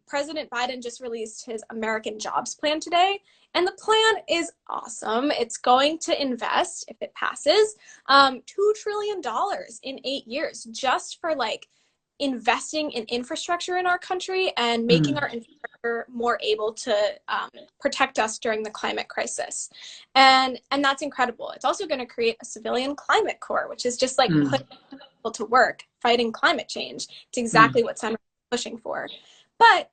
President Biden just released his American Jobs Plan today, and the plan is awesome. It's going to invest, if it passes, $2 trillion in 8 years just for like investing in infrastructure in our country and making our infrastructure more able to protect us during the climate crisis. And that's incredible. It's also going to create a civilian climate corps, which is just like putting people to work fighting climate change. It's exactly what Senator is pushing for. But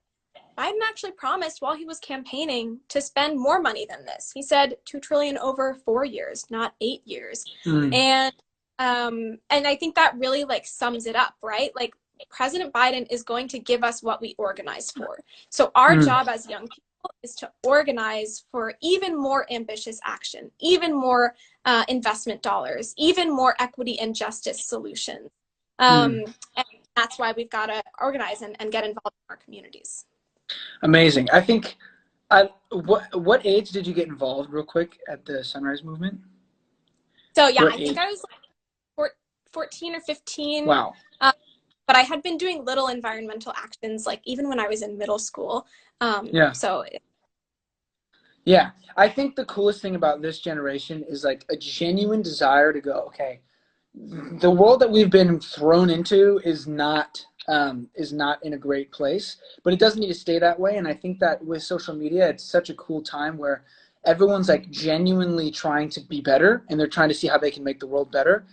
Biden actually promised while he was campaigning to spend more money than this. He said $2 trillion over 4 years, not 8 years. And I think that really like sums it up, right? Like President Biden is going to give us what we organized for. So our job as young people is to organize for even more ambitious action, even more investment dollars, even more equity and justice solutions. And that's why we've got to organize and get involved in our communities. Amazing. I think, what age did you get involved real quick at the Sunrise Movement? So yeah, I think I was like 14 or 15. Wow. But I had been doing little environmental actions, like even when I was in middle school. So. Yeah, I think the coolest thing about this generation is like a genuine desire to go, okay, the world that we've been thrown into is not in a great place, but it doesn't need to stay that way. And I think that with social media, it's such a cool time where everyone's like genuinely trying to be better, and they're trying to see how they can make the world better,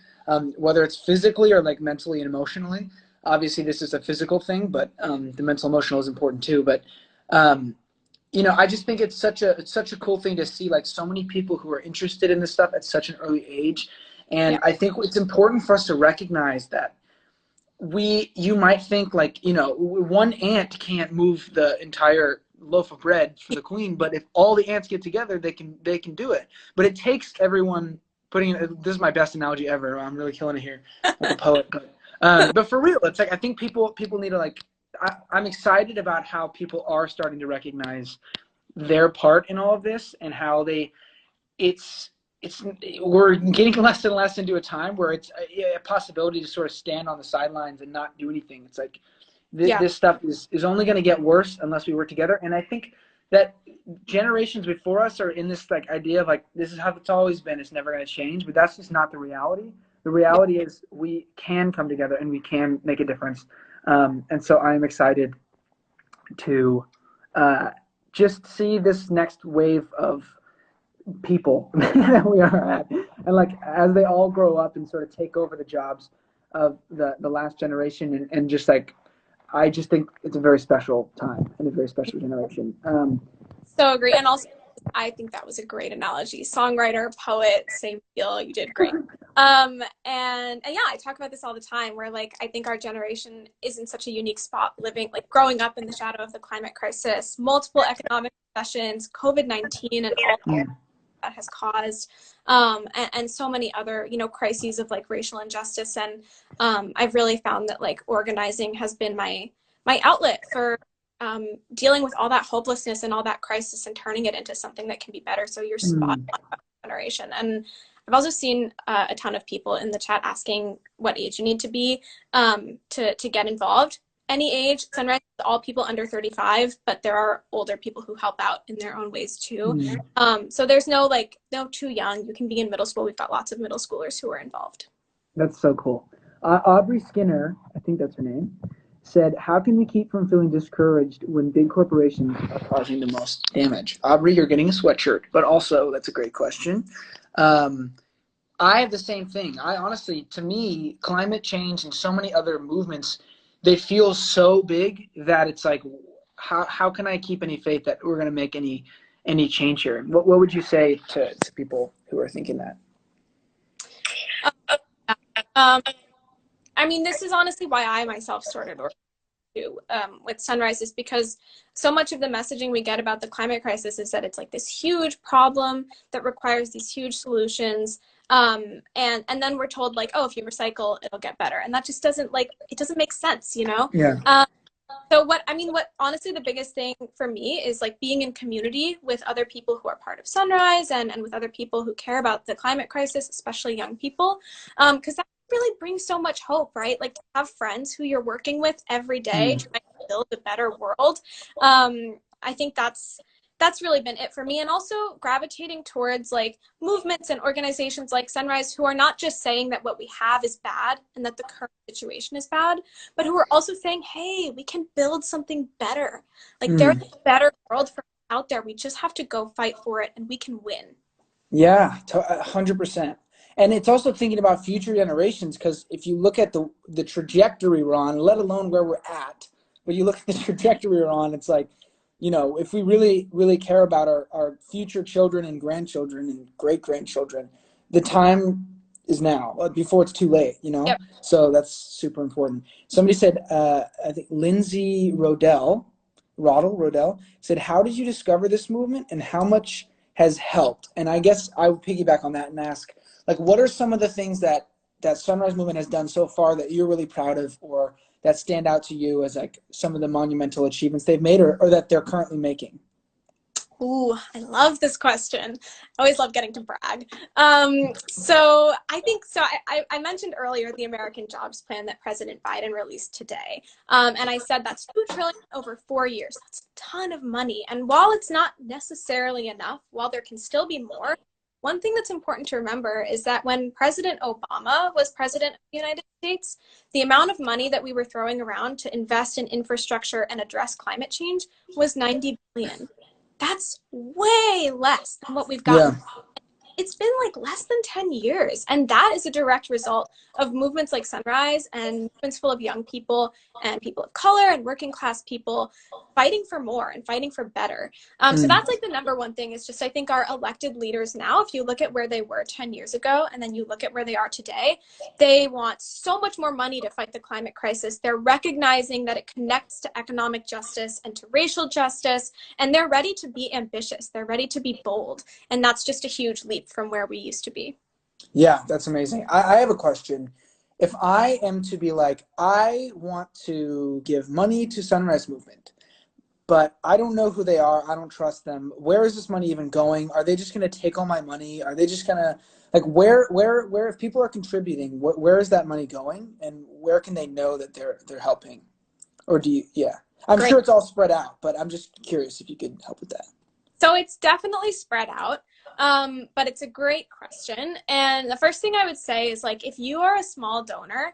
whether it's physically or like mentally and emotionally. Obviously, this is a physical thing, but the mental emotional is important too. But you know, I just think it's such a cool thing to see like so many people who are interested in this stuff at such an early age. And I think it's important for us to recognize that you might think like, you know, one ant can't move the entire loaf of bread for the queen, but if all the ants get together, they can do it. But it takes everyone this is my best analogy ever. I'm really killing it here like a poet. But for real, it's like I think people need to like. I'm excited about how people are starting to recognize their part in all of this and how we're getting less and less into a time where it's a possibility to sort of stand on the sidelines and not do anything. It's like this stuff is only going to get worse unless we work together. And I think that generations before us are in this like idea of like, this is how it's always been. It's never going to change, but that's just not the reality. The reality is we can come together and we can make a difference. And so I'm excited to just see this next wave of people that we are at, and like as they all grow up and sort of take over the jobs of the last generation, and just like I just think it's a very special time and a very special generation. So agree. And also I think that was a great analogy. Songwriter, poet, same deal. You did great. And yeah, I talk about this all the time where like I think our generation is in such a unique spot living, like growing up in the shadow of the climate crisis, multiple economic recessions, COVID-19 and all that has caused, and so many other, you know, crises of like racial injustice. And I've really found that like organizing has been my outlet for dealing with all that hopelessness and all that crisis and turning it into something that can be better. So you're spot on about generation. And I've also seen a ton of people in the chat asking what age you need to be to get involved. Any age. Sunrise is all people under 35, but there are older people who help out in their own ways too. So there's no too young. You can be in middle school. We've got lots of middle schoolers who are involved. That's so cool. Aubrey Skinner, I think that's her name, said, how can we keep from feeling discouraged when big corporations are causing the most damage? Aubrey, you're getting a sweatshirt, but also that's a great question. I have the same thing. I honestly, to me, climate change and so many other movements, they feel so big that it's like, how can I keep any faith that we're going to make any change here? What would you say to people who are thinking that? I mean, this is honestly why I myself started with Sunrise, is because so much of the messaging we get about the climate crisis is that it's like this huge problem that requires these huge solutions. And then we're told like, oh, if you recycle, it'll get better. And that just doesn't it doesn't make sense, you know? Yeah. So what honestly the biggest thing for me is like being in community with other people who are part of Sunrise and with other people who care about the climate crisis, especially young people. Because that really brings so much hope, right? Like to have friends who you're working with every day, trying to build a better world. I think that's really been it for me. And also gravitating towards like movements and organizations like Sunrise, who are not just saying that what we have is bad and that the current situation is bad, but who are also saying, hey, we can build something better. Like there's a better world for out there. We just have to go fight for it and we can win. Yeah, 100%. And it's also thinking about future generations, because if you look at the trajectory we're on, let alone where we're at, but you look at the trajectory we're on, it's like, you know, if we really, really care about our future children and grandchildren and great-grandchildren, the time is now, before it's too late, you know? Yep. So that's super important. Somebody said, I think Lindsay Rodell said, how did you discover this movement and how much has helped? And I guess I would piggyback on that and ask, like, what are some of the things that Sunrise Movement has done so far that you're really proud of, or that stand out to you as like some of the monumental achievements they've made, or that they're currently making? Ooh, I love this question. I always love getting to brag. So I think, so I mentioned earlier the American Jobs Plan that President Biden released today. And I said that's $2 trillion over 4 years. That's a ton of money. And while it's not necessarily enough, while there can still be more, one thing that's important to remember is that when President Obama was president of the United States, the amount of money that we were throwing around to invest in infrastructure and address climate change was $90 billion. That's way less than what we've gotten. Yeah. It's been like less than 10 years. And that is a direct result of movements like Sunrise and movements full of young people and people of color and working class people fighting for more and fighting for better. So that's like the number one thing, is just, I think our elected leaders now, if you look at where they were 10 years ago and then you look at where they are today, they want so much more money to fight the climate crisis. They're recognizing that it connects to economic justice and to racial justice, and they're ready to be ambitious. They're ready to be bold. And that's just a huge leap from where we used to be. Yeah, that's amazing. I have a question. If I am to be like, I want to give money to Sunrise Movement, but I don't know who they are, I don't trust them, where is this money even going? Are they just going to take all my money? Are they just going to, like, where, if people are contributing, where is that money going? And where can they know that they're helping? Or do you, yeah. I'm Great. sure it's all spread out, but I'm just curious if you could help with that. So it's definitely spread out, but it's a great question. And the first thing I would say is, like, if you are a small donor,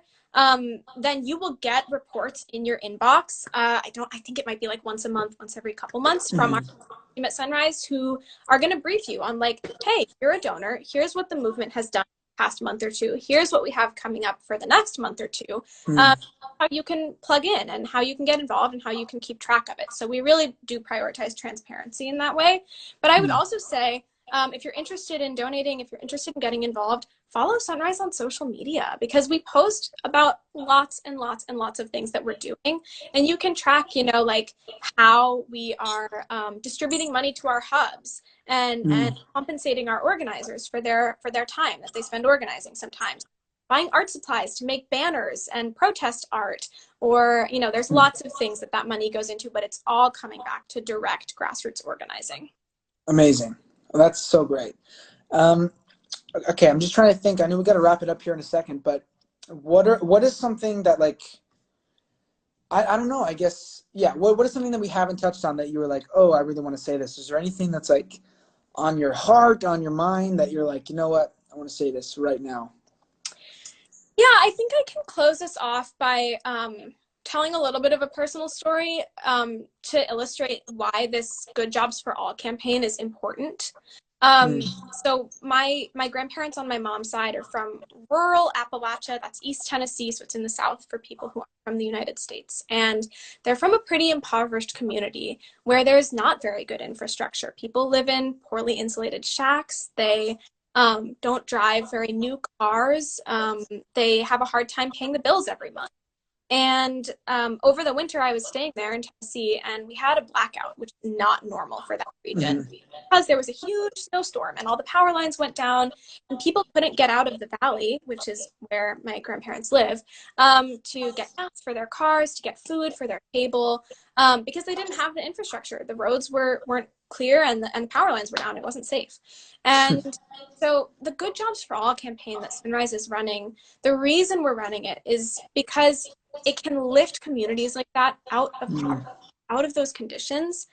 then you will get reports in your inbox. I think it might be like once a month, once every couple months, from our team at Sunrise, who are going to brief you on, like, hey, you're a donor. Here's what the movement has done the past month or two. Here's what we have coming up for the next month or two. How you can plug in and how you can get involved and how you can keep track of it. So we really do prioritize transparency in that way. But I would also say, if you're interested in donating, if you're interested in getting involved, follow Sunrise on social media, because we post about lots and lots and lots of things that we're doing. And you can track, you know, like how we are distributing money to our hubs and compensating our organizers for their time that they spend organizing sometimes. Buying art supplies to make banners and protest art, or, you know, there's lots of things that money goes into, but it's all coming back to direct grassroots organizing. Amazing. Well, that's so great. Okay, I'm just trying to think. I know we got to wrap it up here in a second, but what is something that, like, I don't know, I guess, yeah, what is something that we haven't touched on that you were like, oh, I really want to say this? Is there anything that's like on your heart, on your mind, that you're like, you know what, I want to say this right now? Yeah, I think I can close this off by telling a little bit of a personal story to illustrate why this Good Jobs for All campaign is important. So my grandparents on my mom's side are from rural Appalachia. That's East Tennessee, so it's in the South for people who are from the United States. And they're from a pretty impoverished community where there's not very good infrastructure. People live in poorly insulated shacks. They don't drive very new cars. They have a hard time paying the bills every month. And over the winter, I was staying there in Tennessee, and we had a blackout, which is not normal for that region, because there was a huge snowstorm and all the power lines went down, and people couldn't get out of the valley, which is where my grandparents live, to get gas for their cars, to get food for their table, because they didn't have the infrastructure. The roads weren't clear, and the power lines were down. It wasn't safe. And so the Good Jobs for All campaign that Sunrise is running, the reason we're running it is because it can lift communities like that out of those conditions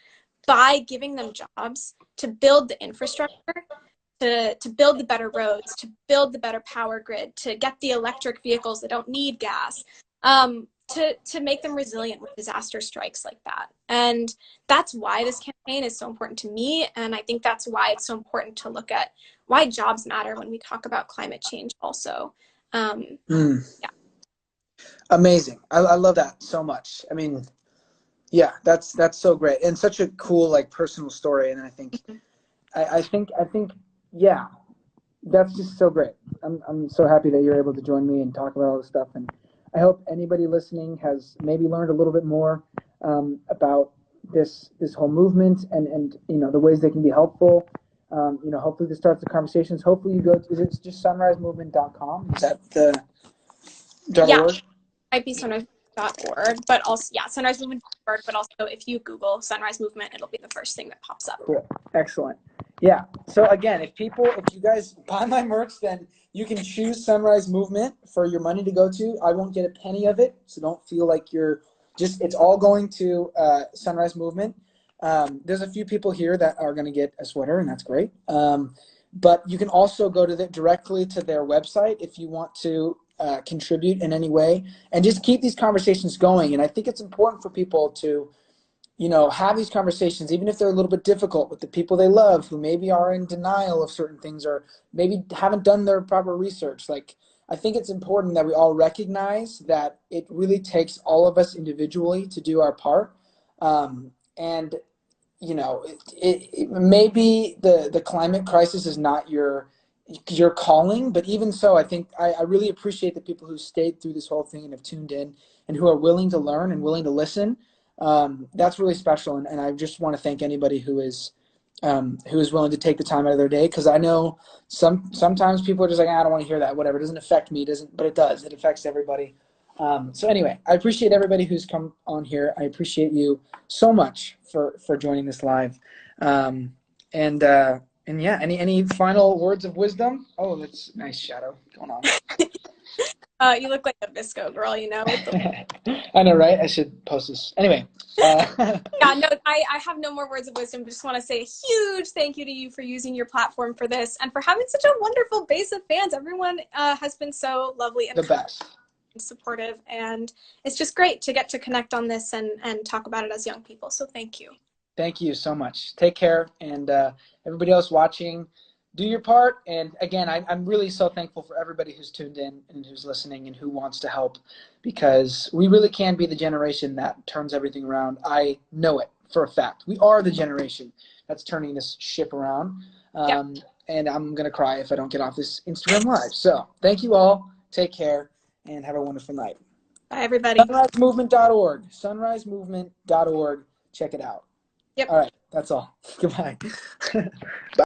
by giving them jobs to build the infrastructure, to build the better roads, to build the better power grid, to get the electric vehicles that don't need gas, to make them resilient when disaster strikes like that. And that's why this campaign is so important to me. And I think that's why it's so important to look at why jobs matter when we talk about climate change also. Yeah. Amazing. I love that so much. I mean, yeah, that's so great and such a cool like personal story. And I think, I think, yeah, that's just so great. I'm so happy that you're able to join me and talk about all this stuff. And I hope anybody listening has maybe learned a little bit more about this whole movement and you know the ways they can be helpful. You know, hopefully this starts the conversations. Hopefully you go to, is it just sunrisemovement.com? Is that the Yeah, .org? might be sunrisemovement.org, but also, yeah, sunrisemovement.org, but also if you Google Sunrise Movement, it'll be the first thing that pops up. Cool. Excellent. Yeah. So again, if you guys buy my merch, then you can choose Sunrise Movement for your money to go to. I won't get a penny of it, so don't feel like it's all going to Sunrise Movement. There's a few people here that are going to get a sweater, and that's great. But you can also go directly to their website if you want to contribute in any way, and just keep these conversations going. And I think it's important for people to, you know, have these conversations, even if they're a little bit difficult, with the people they love who maybe are in denial of certain things or maybe haven't done their proper research. Like, I think it's important that we all recognize that it really takes all of us individually to do our part. And, you know, it maybe the climate crisis is not your calling, but even so, I think I really appreciate the people who stayed through this whole thing and have tuned in and who are willing to learn and willing to listen. That's really special, and I just want to thank anybody who is willing to take the time out of their day, because I know sometimes people are just like, I don't want to hear that, whatever, it doesn't affect me, but it does, it affects everybody. So anyway, I appreciate everybody who's come on here. I appreciate you so much for joining this live. And yeah, any final words of wisdom? Oh, that's a nice shadow going on. You look like a Visco girl, you know. With the... I know, right? I should post this. Anyway. Yeah, no, I have no more words of wisdom. Just want to say a huge thank you to you for using your platform for this and for having such a wonderful base of fans. Everyone has been so lovely and the best. Supportive, and it's just great to get to connect on this and talk about it as young people. So thank you. Thank you so much. Take care, and everybody else watching, do your part. And again, I'm really so thankful for everybody who's tuned in and who's listening and who wants to help, because we really can be the generation that turns everything around. I know it for a fact. We are the generation that's turning this ship around. And I'm going to cry if I don't get off this Instagram Live. So thank you all. Take care and have a wonderful night. Bye, everybody. Sunrisemovement.org. Sunrisemovement.org. Check it out. Yep. All right. That's all. Goodbye. Bye.